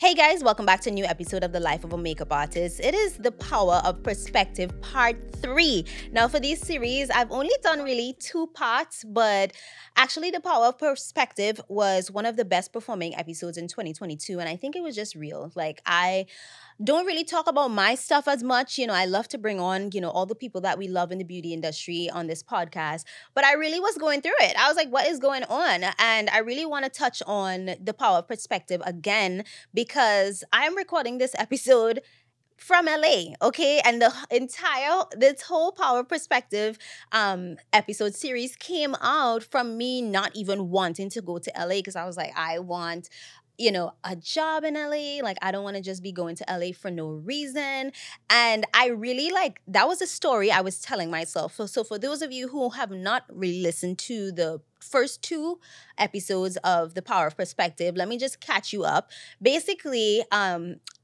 Hey guys, welcome back to a new episode of The Life of a Makeup Artist. It is The Power of Perspective Part 3. Now, for this series, I've only done really 2 parts, but actually, The Power of Perspective was one of the best performing episodes in 2022, and I think it was just real. I don't really talk about my stuff as much. I love to bring on, all the people that we love in the beauty industry on this podcast. But I really was going through it. I was like, what is going on? And I really want to touch on the power of perspective again because I'm recording this episode from LA, okay? And this whole power of perspective episode series came out from me not even wanting to go to LA because I was like, I want a job in LA. Like, I don't want to just be going to LA for no reason. And I really that was a story I was telling myself. So for those of you who have not really listened to the first 2 episodes of The Power of Perspective, let me just catch you up. Basically,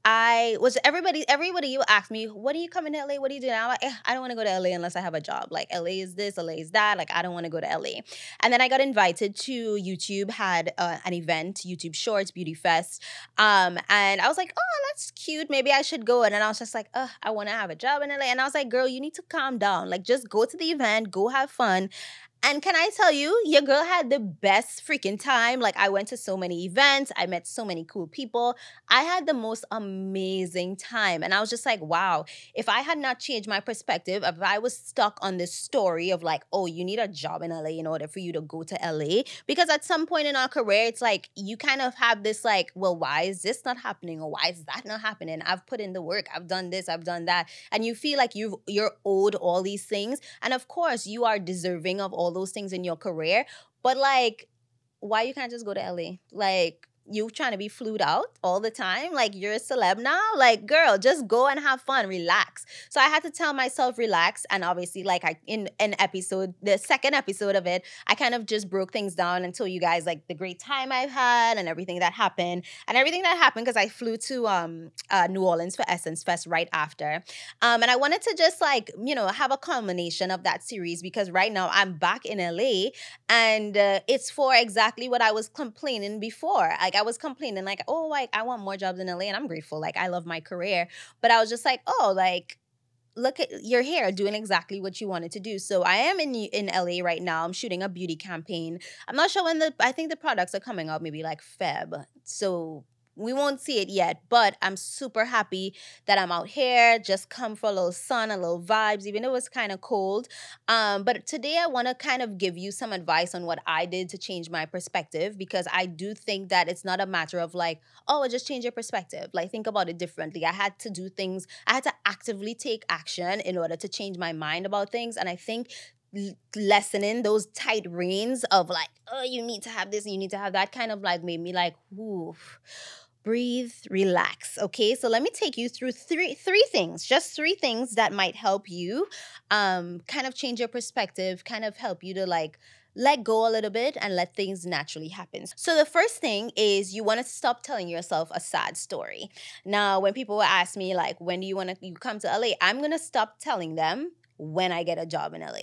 I was everybody you asked me, what are you coming to LA? What are you doing? I'm like, I don't want to go to LA unless I have a job. Like, LA is this, LA is that. Like, I don't want to go to LA. And then I got invited to YouTube, had an event, YouTube Shorts, Beauty Fest. And I was like, oh, that's cute. Maybe I should go. And then I was just like, I want to have a job in LA. And I was like, girl, you need to calm down. Like, just go to the event, go have fun. And can I tell you, your girl had the best freaking time. Like, I went to so many events. I met so many cool people. I had the most amazing time. And I was just like, wow, if I had not changed my perspective, if I was stuck on this story of like, oh, you need a job in LA in order for you to go to LA. Because at some point in our career, it's like, you kind of have this like, well, why is this not happening? Or why is that not happening? I've put in the work. I've done this. I've done that. And you feel like you're owed all these things. And of course, you are deserving of all those things in your career, but like, why you can't just go to LA? Like, you trying to be flued out all the time? Like, you're a celeb now? Like, girl, just go and have fun, relax. So I had to tell myself relax, and obviously, like, in an episode, the second episode of it, I kind of just broke things down and told you guys like the great time I've had and everything that happened because I flew to New Orleans for Essence Fest right after. And I wanted to just have a culmination of that series because right now I'm back in LA and it's for exactly what I was complaining before. Like, I was complaining like, oh, like, I want more jobs in LA, and I'm grateful. Like, I love my career. But I was just like, oh, like, look at you're here doing exactly what you wanted to do. So I am in LA right now. I'm shooting a beauty campaign. I'm not sure when I think the products are coming out maybe like Feb. So we won't see it yet, but I'm super happy that I'm out here. Just come for a little sun, a little vibes, even though it's kind of cold. But today I want to kind of give you some advice on what I did to change my perspective, because I do think that it's not a matter of like, oh, just change your perspective. Like, think about it differently. I had to do things. I had to actively take action in order to change my mind about things. And I think lessening those tight reins of like, oh, you need to have this and you need to have that kind of like made me like, ooh, breathe, relax. Okay, so let me take you through three things, just 3 things that might help you kind of change your perspective, kind of help you to like let go a little bit and let things naturally happen. So the first thing is you want to stop telling yourself a sad story. Now, when people ask me like, when do you come to LA? I'm going to stop telling them when I get a job in LA.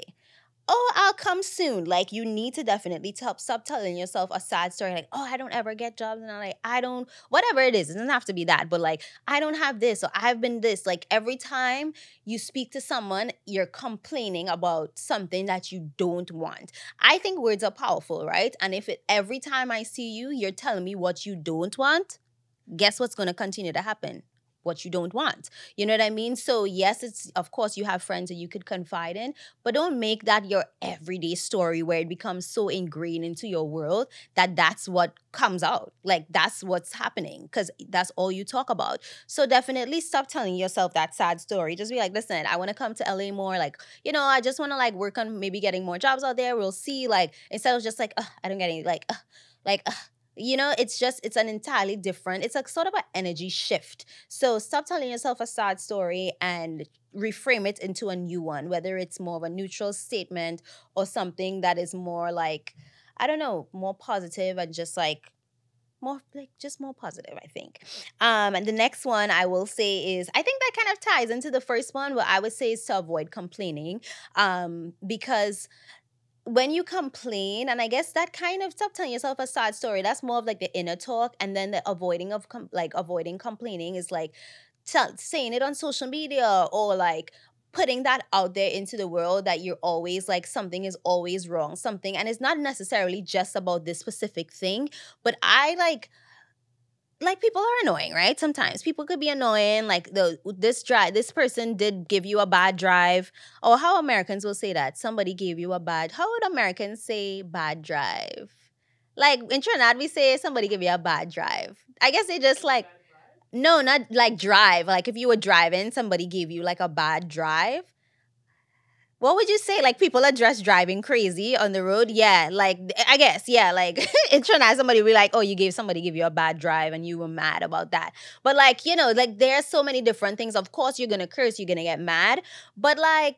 Oh, I'll come soon. Like, you need to definitely stop telling yourself a sad story. Like, oh, I don't ever get jobs. And I'm like, I don't, whatever it is. It doesn't have to be that. But like, I don't have this. Or I've been this. Like, every time you speak to someone, you're complaining about something that you don't want. I think words are powerful, right? And if every time I see you, you're telling me what you don't want, guess what's going to continue to happen? What you don't want. You know what I mean? So yes, it's of course you have friends that you could confide in, but don't make that your everyday story where it becomes so ingrained into your world that that's what comes out. Like, that's what's happening because that's all you talk about. So definitely stop telling yourself that sad story. Just be like, listen, I want to come to LA more. Like, I just want to like work on maybe getting more jobs out there. We'll see. Like, instead of just like, I don't get any it's an entirely different, it's like sort of an energy shift. So stop telling yourself a sad story and reframe it into a new one, whether it's more of a neutral statement or something that is more like, I don't know, more positive and just like more positive, I think. And the next one I will say is, I think that kind of ties into the first one, but I would say is to avoid complaining. Because when you complain, and I guess that kind of stop telling yourself a sad story. That's more of like the inner talk, and then the avoiding of avoiding complaining is like saying it on social media, or like putting that out there into the world that you're always like something is always wrong, something, and it's not necessarily just about this specific thing, but I like people are annoying, right? Sometimes people could be annoying. Like this person did give you a bad drive, or how Americans will say that somebody gave you a bad. How would Americans say bad drive? Like in Trinidad, we say somebody give you a bad drive. I guess they just like no, not like drive. Like if you were driving, somebody gave you like a bad drive. What would you say? Like people are just driving crazy on the road? Yeah, like I guess, yeah, like in Trinidad, somebody be like, oh, you gave somebody give you a bad drive and you were mad about that. But like, like there's so many different things. Of course, you're gonna curse, you're gonna get mad, but like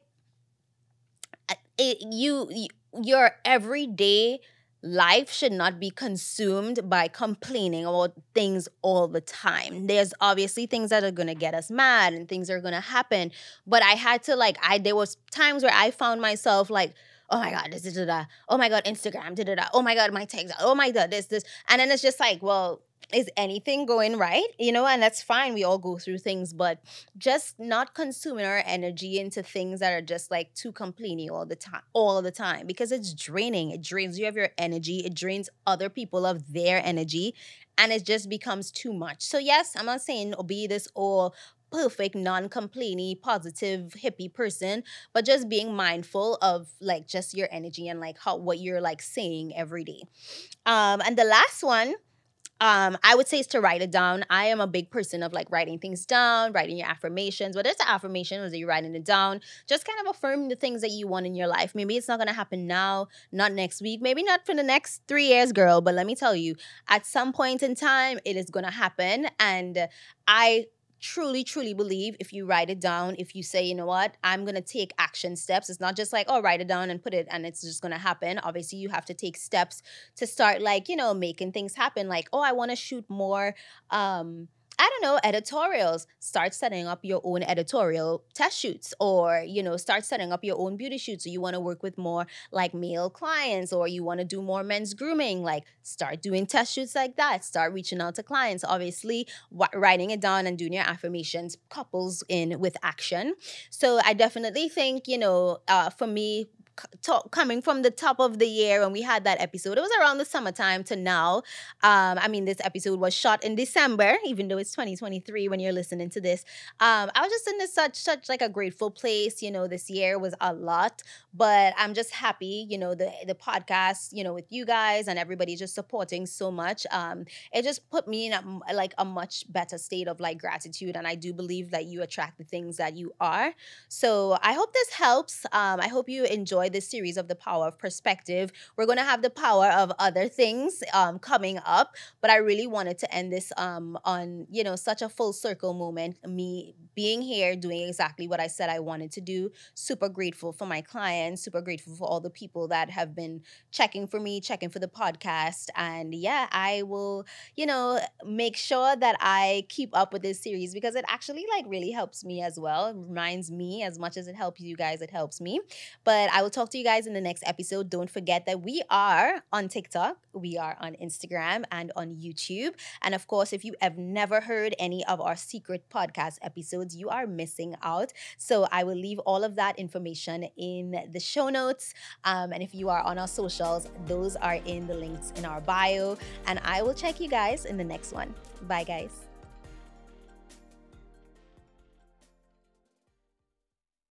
your everyday life should not be consumed by complaining about things all the time. There's obviously things that are going to get us mad and things are going to happen, but I had to there was times where I found myself like, oh my god, this da, da, da. Oh my god, Instagram da, da, da. Oh my god, my text, oh my god, this, and then it's just like, well, is anything going right? And that's fine. We all go through things, but just not consuming our energy into things that are just like too complaining all the time, because it's draining. It drains you of your energy. It drains other people of their energy, and it just becomes too much. So yes, I'm not saying be this all perfect, non-complaining, positive, hippie person, but just being mindful of like just your energy and like what you're like saying every day. And the last one, I would say is to write it down. I am a big person of like writing things down, writing your affirmations. Whether it's an affirmation or you're writing it down, just kind of affirm the things that you want in your life. Maybe it's not going to happen now, not next week, maybe not for the next 3 years, girl. But let me tell you, at some point in time, it is going to happen. And I truly, truly believe if you write it down, if you say, you know what, I'm going to take action steps. It's not just like, oh, write it down and put it and it's just going to happen. Obviously, you have to take steps to start like, making things happen. Like, oh, I want to shoot more, I don't know, editorials. Start setting up your own editorial test shoots, or, start setting up your own beauty shoots. So you want to work with more like male clients, or you want to do more men's grooming, like start doing test shoots like that. Start reaching out to clients. Obviously, writing it down and doing your affirmations couples in with action. So I definitely think, for me, coming from the top of the year when we had that episode, it was around the summertime to now. This episode was shot in December, even though it's 2023 when you're listening to this. I was just in this such like a grateful place. This year was a lot, but I'm just happy. The podcast, with you guys and everybody just supporting so much. It just put me in a much better state of like gratitude, and I do believe that you attract the things that you are. So I hope this helps. I hope you enjoy this series of the power of perspective. We're going to have the power of other things coming up, but I really wanted to end this on such a full circle moment, me being here doing exactly what I said I wanted to do. Super grateful for my clients, super grateful for all the people that have been checking for me, checking for the podcast. And yeah, I will make sure that I keep up with this series, because it actually like really helps me as well. It reminds me, as much as it helps you guys, it helps me. But I will talk to you guys in the next episode. Don't forget that we are on TikTok, we are on Instagram, and on YouTube. And of course, if you have never heard any of our secret podcast episodes, you are missing out. So I will leave all of that information in the show notes. And if you are on our socials, those are in the links in our bio. And I will check you guys in the next one. Bye, guys.